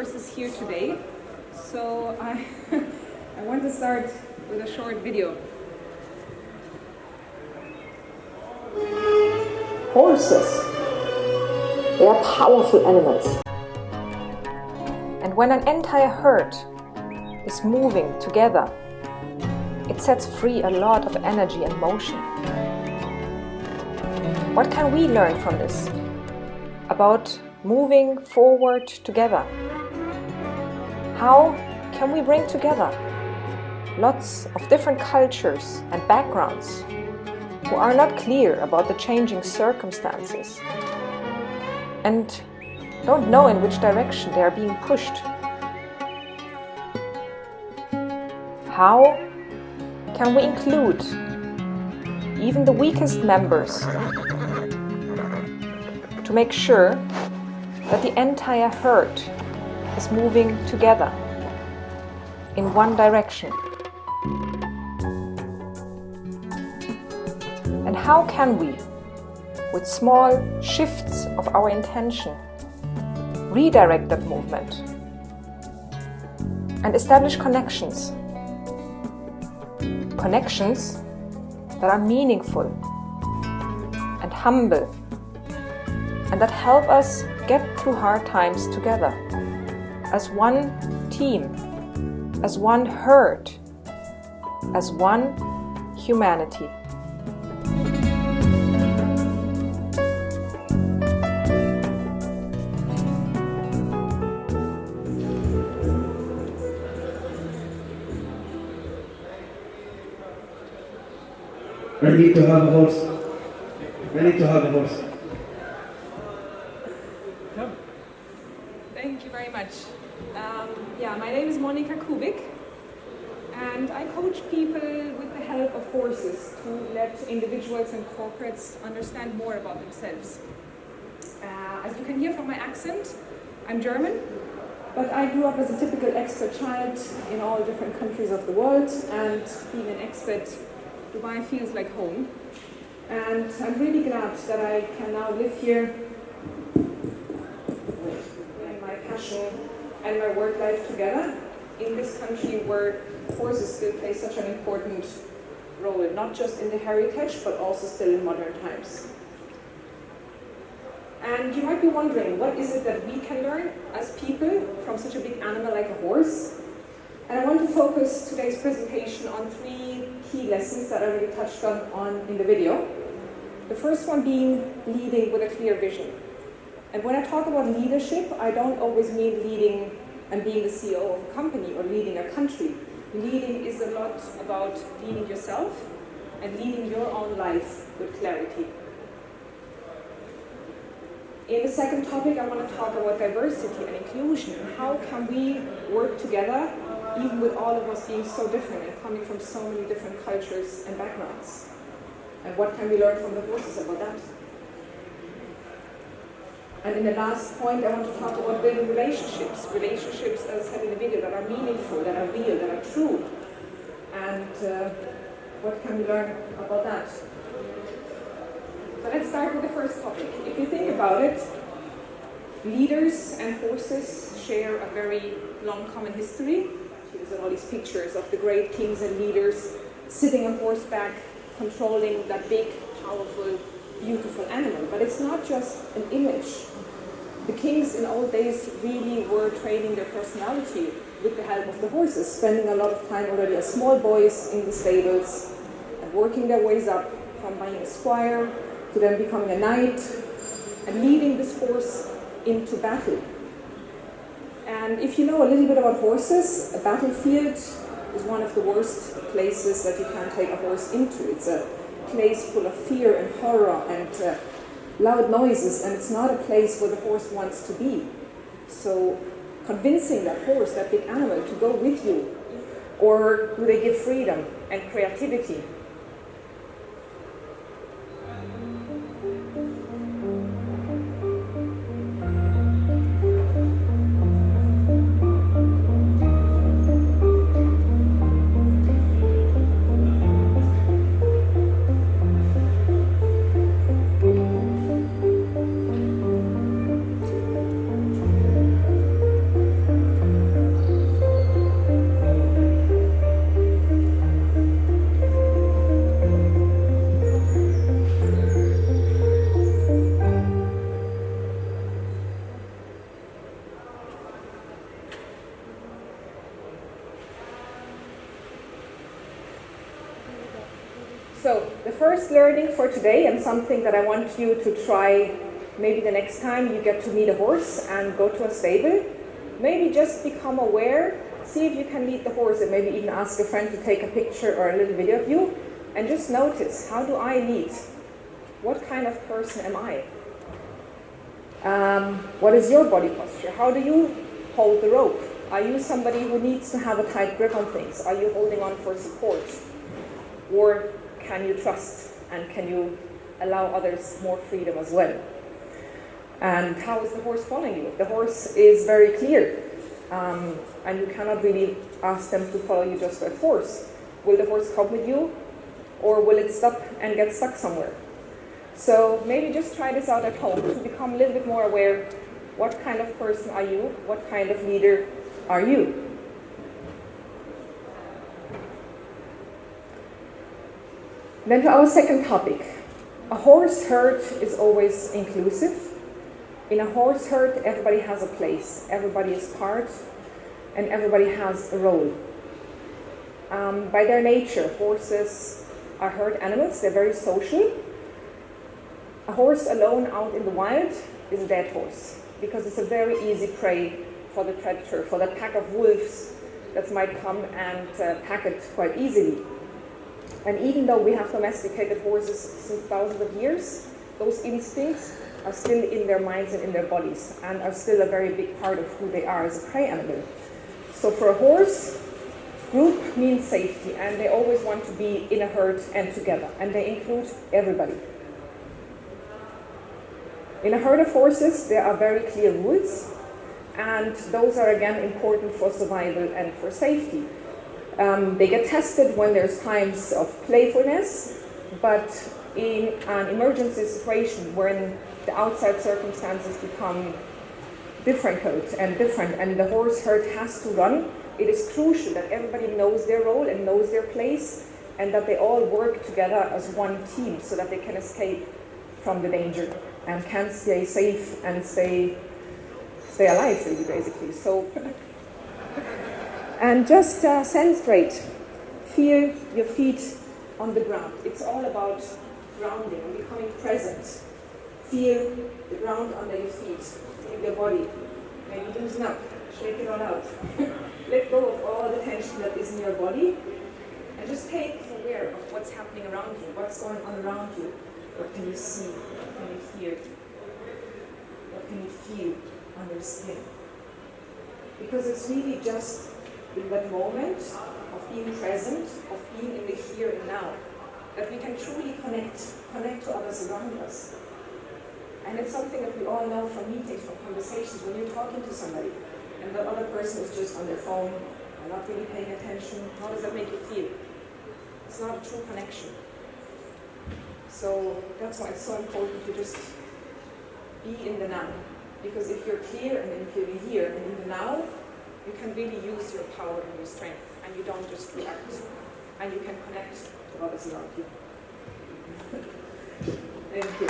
horses here today. So I want to start with a short video. Horses, they are powerful animals. And when an entire herd is moving together, it sets free a lot of energy and motion. What can we learn from this about moving forward together? How can we bring together lots of different cultures and backgrounds who are not clear about the changing circumstances and don't know in which direction they are being pushed? How can we include even the weakest members to make sure that the entire herd is moving together in one direction? And how can we, with small shifts of our intention, redirect that movement and establish connections? Connections that are meaningful and humble and that help us get through hard times together as one team, as one herd, as one humanity. I need to have a horse. I need to have a horse. Thank you very much. My name is Kubik, and I coach people with the help of horses to let individuals and corporates understand more about themselves. As you can hear from my accent, I'm German, but I grew up as a typical expat child in all different countries of the world, and being an expat, Dubai feels like home. And I'm really glad that I can now live here and my passion and my work life together in this country where horses still play such an important role, not just in the heritage, but also still in modern times. And you might be wondering, what is it that we can learn as people from such a big animal like a horse? And I want to focus today's presentation on 3 key lessons that I already touched on in the video. The first one being leading with a clear vision. And when I talk about leadership, I don't always mean leading and being the CEO of a company or leading a country. Leading is a lot about leading yourself and leading your own life with clarity. In the second topic, I want to talk about diversity and inclusion. How can we work together, even with all of us being so different and coming from so many different cultures and backgrounds? And what can we learn from the horses about that? And in the last point, I want to talk about building relationships. Relationships, as I said in the video, that are meaningful, that are real, that are true. And what can we learn about that? So let's start with the first topic. If you think about it, leaders and horses share a very long common history. Here's all these pictures of the great kings and leaders sitting on horseback, controlling that big, powerful, beautiful animal. But it's not just an image. The kings in old days really were training their personality with the help of the horses, spending a lot of time already as small boys in the stables and working their ways up from being a squire to then becoming a knight and leading this horse into battle. And if you know a little bit about horses, a battlefield is one of the worst places that you can take a horse into. It's a place full of fear and horror and loud noises, and it's not a place where the horse wants to be. So convincing that horse, that big animal, to go with you, or do they give freedom and creativity? So the first learning for today, and something that I want you to try maybe the next time you get to meet a horse and go to a stable, maybe just become aware, see if you can lead the horse, and maybe even ask a friend to take a picture or a little video of you, and just notice, how do I lead? What kind of person am I? What is your body posture? How do you hold the rope? Are you somebody who needs to have a tight grip on things? Are you holding on for support? Or can you trust, and can you allow others more freedom as well? And how is the horse following you? The horse is very clear, and you cannot really ask them to follow you just by force. Will the horse come with you, or will it stop and get stuck somewhere? So maybe just try this out at home to become a little bit more aware. What kind of person are you? What kind of leader are you? Then to our second topic. A horse herd is always inclusive. In a horse herd, everybody has a place. Everybody is part, and everybody has a role. By their nature, horses are herd animals. They're very social. A horse alone out in the wild is a dead horse, because it's a very easy prey for the predator, for the pack of wolves that might come and pack it quite easily. And even though we have domesticated horses since thousands of years, those instincts are still in their minds and in their bodies, and are still a very big part of who they are as a prey animal. So for a horse, group means safety, and they always want to be in a herd and together, and they include everybody. In a herd of horses, there are very clear rules, and those are again important for survival and for safety. They get tested when there's times of playfulness, but in an emergency situation when the outside circumstances become difficult and different, and the horse herd has to run, it is crucial that everybody knows their role and knows their place, and that they all work together as one team so that they can escape from the danger and can stay safe and stay alive, really, basically. So, and just stand straight. Feel your feet on the ground. It's all about grounding and becoming present. Feel the ground under your feet. Feel your body. Maybe loosen up. Shake it all out. Let go of all the tension that is in your body, and just take aware of what's happening around you. What's going on around you. What can you see? What can you hear? What can you feel on your skin? Because it's really just in that moment of being present, of being in the here and now, that we can truly connect to others around us. And it's something that we all know from meetings, from conversations, when you're talking to somebody and the other person is just on their phone and not really paying attention. How does that make you feel? It's not a true connection. So that's why it's so important to just be in the now. Because if you're clear and if you're here and in the now, you can really use your power and your strength, and you don't just react, and you can connect to others around you. Thank you.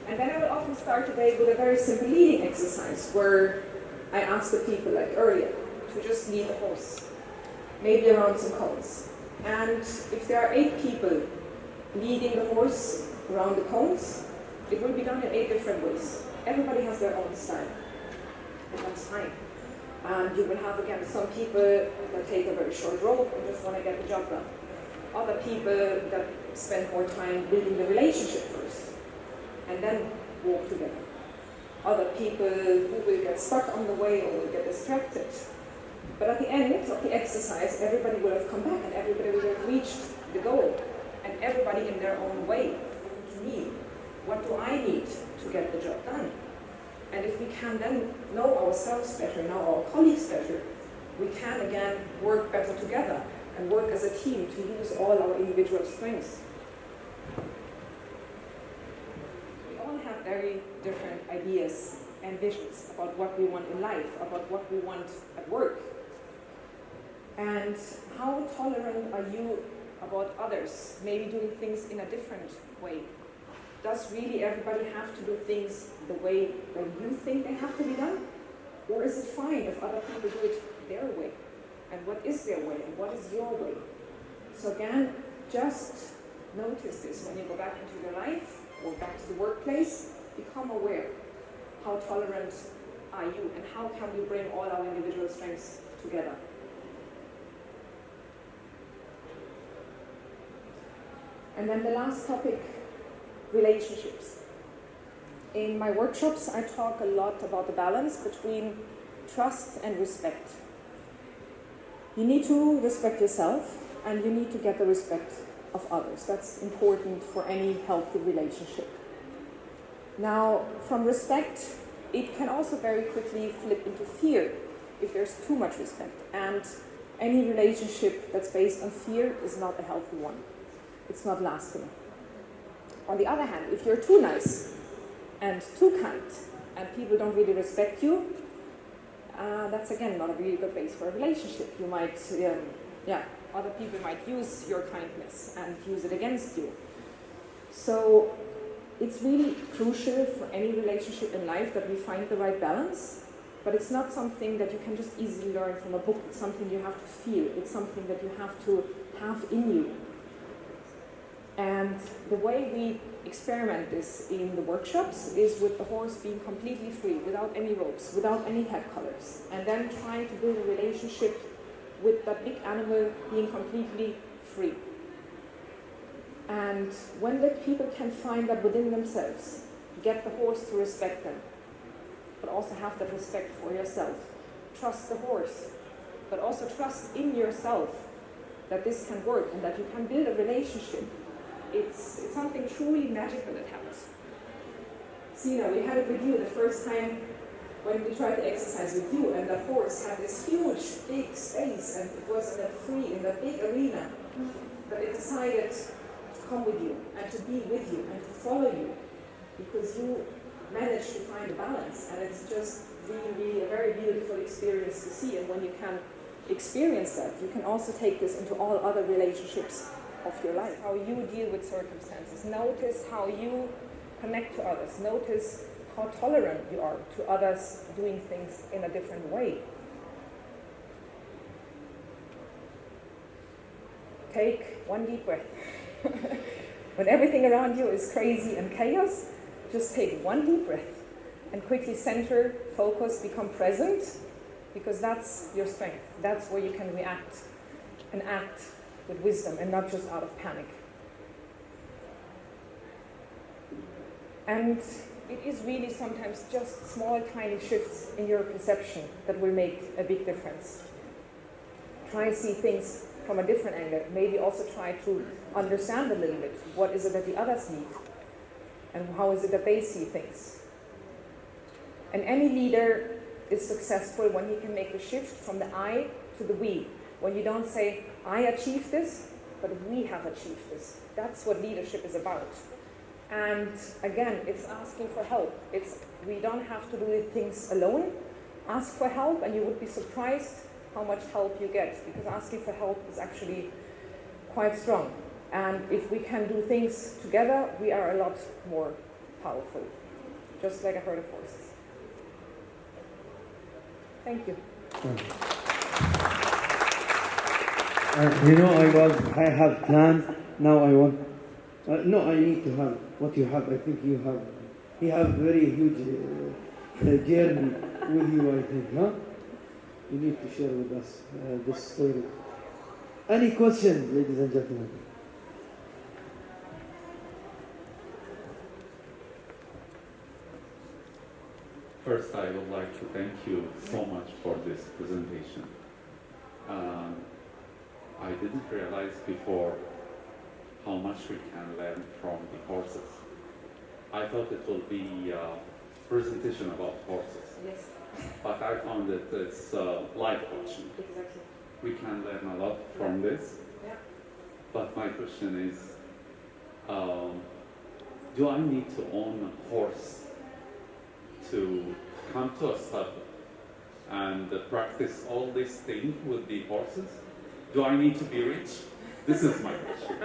And then I will often start today with a very simple leading exercise where I ask the people, like earlier, to just lead the horse, maybe around some cones. And if there are 8 people leading the horse around the cones, it will be done in 8 different ways. Everybody has their own style, and that's fine. And you will have, again, some people that take a very short rope and just want to get the job done. Other people that spend more time building the relationship first, and then walk together. Other people who will get stuck on the way or will get distracted. But at the end of the exercise, everybody will have come back and everybody will have reached the goal. And everybody in their own way. To me, what do I need to get the job done? And if we can then know ourselves better, know our colleagues better, we can again work better together and work as a team to use all our individual strengths. We all have very different ideas and visions about what we want in life, about what we want at work. And how tolerant are you about others, maybe doing things in a different way? Does really everybody have to do things the way that you think they have to be done? Or is it fine if other people do it their way? and what is their way and what is your way. So again, just notice this when you go back into your life or back to the workplace. Become aware. How tolerant are you, and how can we bring all our individual strengths together? And then the last topic, relationships. In my workshops, I talk a lot about the balance between trust and respect. You need to respect yourself, and you need to get the respect of others. That's important for any healthy relationship. Now, from respect, it can also very quickly flip into fear if there's too much respect. And any relationship that's based on fear is not a healthy one. It's not lasting. On the other hand, if you're too nice and too kind and people don't really respect you, that's again not a really good base for a relationship. You might, other people might use your kindness and use it against you. So it's really crucial for any relationship in life that we find the right balance, but it's not something that you can just easily learn from a book. It's something you have to feel. It's something that you have to have in you. And the way we experiment this in the workshops is with the horse being completely free, without any ropes, without any head collars, and then trying to build a relationship with that big animal being completely free. And when the people can find that within themselves, get the horse to respect them, but also have that respect for yourself. Trust the horse, but also trust in yourself that this can work and that you can build a relationship. It's something truly magical that happens. Sina, we had it with you the first time when we tried to exercise with you, and that horse had this huge, big space, and it was in that big arena. But it decided to come with you, and to be with you, and to follow you, because you managed to find a balance. And it's just really a very beautiful experience to see. And when you can experience that, you can also take this into all other relationships of your life. How you deal with circumstances. Notice how you connect to others. Notice how tolerant you are to others doing things in a different way. Take one deep breath. When everything around you is crazy and chaos, just take one deep breath and quickly center, focus, become present, because that's your strength. That's where you can react and act with wisdom and not just out of panic. And it is really sometimes just small, tiny shifts in your perception that will make a big difference. Try and see things from a different angle. Maybe also try to understand a little bit. What is it that the others need? And how is it that they see things? And any leader is successful when he can make a shift from the I to the we. When you don't say, I achieved this, but we have achieved this. That's what leadership is about. And again, it's asking for help. We don't have to do things alone. Ask for help, and you would be surprised how much help you get, because asking for help is actually quite strong. And if we can do things together, we are a lot more powerful, just like a herd of horses. Thank you. I have plans. Now I want. No, I need to have what you have. I think you have. You have very huge journey with you. I think, huh? You need to share with us this story. Any questions, ladies and gentlemen? First, I would like to thank you so much for this presentation. I didn't realize before how much we can learn from the horses. I thought it will be a presentation about horses. Yes. But I found that it's life coaching. Exactly. We can learn a lot from this. Yeah. But my question is, do I need to own a horse to come to a stable and practice all these things with the horses? Do I need to be rich? This is my question.